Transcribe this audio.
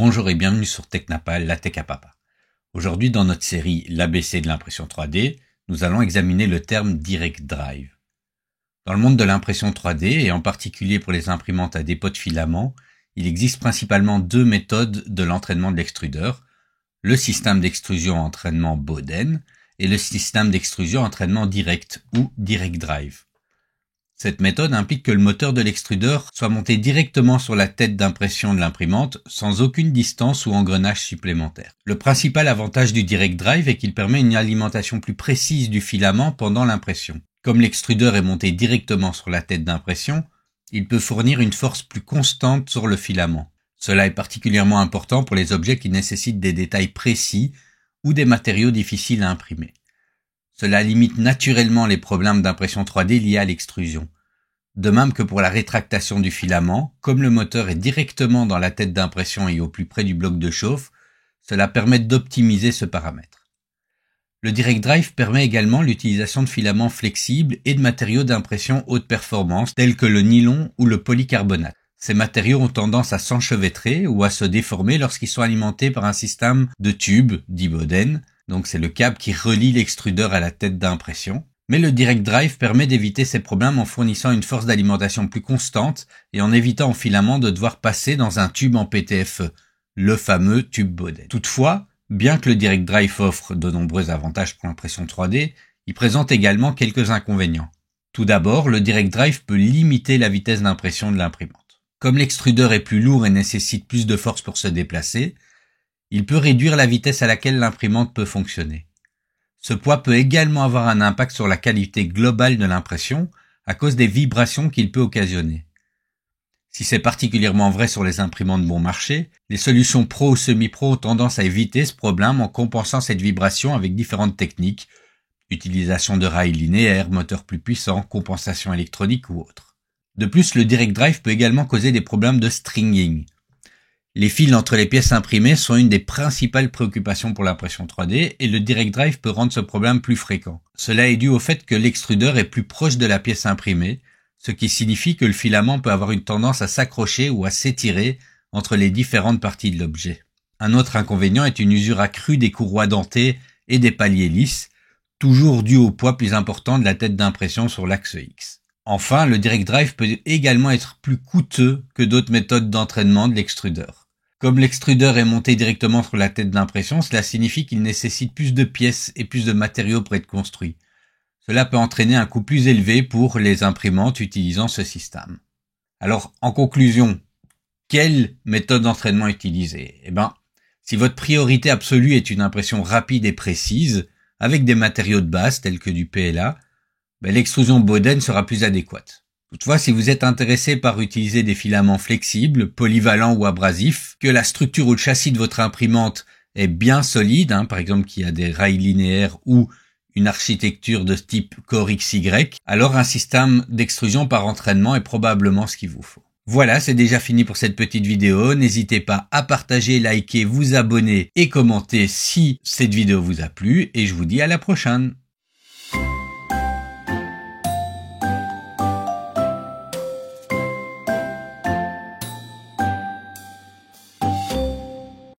Bonjour et bienvenue sur Technapal, la tech à papa. Aujourd'hui, dans notre série l'ABC de l'impression 3D, nous allons examiner le terme Direct Drive. Dans le monde de l'impression 3D, et en particulier pour les imprimantes à dépôt de filaments, il existe principalement deux méthodes de l'entraînement de l'extrudeur, le système d'extrusion entraînement Bowden et le système d'extrusion entraînement direct ou Direct Drive. Cette méthode implique que le moteur de l'extrudeur soit monté directement sur la tête d'impression de l'imprimante sans aucune distance ou engrenage supplémentaire. Le principal avantage du Direct Drive est qu'il permet une alimentation plus précise du filament pendant l'impression. Comme l'extrudeur est monté directement sur la tête d'impression, il peut fournir une force plus constante sur le filament. Cela est particulièrement important pour les objets qui nécessitent des détails précis ou des matériaux difficiles à imprimer. Cela limite naturellement les problèmes d'impression 3D liés à l'extrusion. De même que pour la rétractation du filament, comme le moteur est directement dans la tête d'impression et au plus près du bloc de chauffe, cela permet d'optimiser ce paramètre. Le Direct Drive permet également l'utilisation de filaments flexibles et de matériaux d'impression haute performance tels que le nylon ou le polycarbonate. Ces matériaux ont tendance à s'enchevêtrer ou à se déformer lorsqu'ils sont alimentés par un système de tubes, dit Bowden. Donc c'est le câble qui relie l'extrudeur à la tête d'impression. Mais le Direct Drive permet d'éviter ces problèmes en fournissant une force d'alimentation plus constante et en évitant au filament de devoir passer dans un tube en PTFE, le fameux tube Bowden. Toutefois, bien que le Direct Drive offre de nombreux avantages pour l'impression 3D, il présente également quelques inconvénients. Tout d'abord, le Direct Drive peut limiter la vitesse d'impression de l'imprimante. Comme l'extrudeur est plus lourd et nécessite plus de force pour se déplacer, il peut réduire la vitesse à laquelle l'imprimante peut fonctionner. Ce poids peut également avoir un impact sur la qualité globale de l'impression à cause des vibrations qu'il peut occasionner. Si c'est particulièrement vrai sur les imprimantes bon marché, les solutions pro ou semi-pro ont tendance à éviter ce problème en compensant cette vibration avec différentes techniques, utilisation de rails linéaires, moteurs plus puissants, compensation électronique ou autre. De plus, le Direct Drive peut également causer des problèmes de stringing. Les fils entre les pièces imprimées sont une des principales préoccupations pour l'impression 3D et le Direct Drive peut rendre ce problème plus fréquent. Cela est dû au fait que l'extrudeur est plus proche de la pièce imprimée, ce qui signifie que le filament peut avoir une tendance à s'accrocher ou à s'étirer entre les différentes parties de l'objet. Un autre inconvénient est une usure accrue des courroies dentées et des paliers lisses, toujours dû au poids plus important de la tête d'impression sur l'axe X. Enfin, le Direct Drive peut également être plus coûteux que d'autres méthodes d'entraînement de l'extrudeur. Comme l'extrudeur est monté directement sur la tête d'impression, cela signifie qu'il nécessite plus de pièces et plus de matériaux pour être construit. Cela peut entraîner un coût plus élevé pour les imprimantes utilisant ce système. Alors, en conclusion, quelle méthode d'entraînement utiliser ? Si votre priorité absolue est une impression rapide et précise, avec des matériaux de base tels que du PLA, l'extrusion Bowden sera plus adéquate. Toutefois, si vous êtes intéressé par utiliser des filaments flexibles, polyvalents ou abrasifs, que la structure ou le châssis de votre imprimante est bien solide, par exemple qu'il y a des rails linéaires ou une architecture de type Core XY, alors un système d'extrusion par entraînement est probablement ce qu'il vous faut. Voilà, c'est déjà fini pour cette petite vidéo. N'hésitez pas à partager, liker, vous abonner et commenter si cette vidéo vous a plu et je vous dis à la prochaine.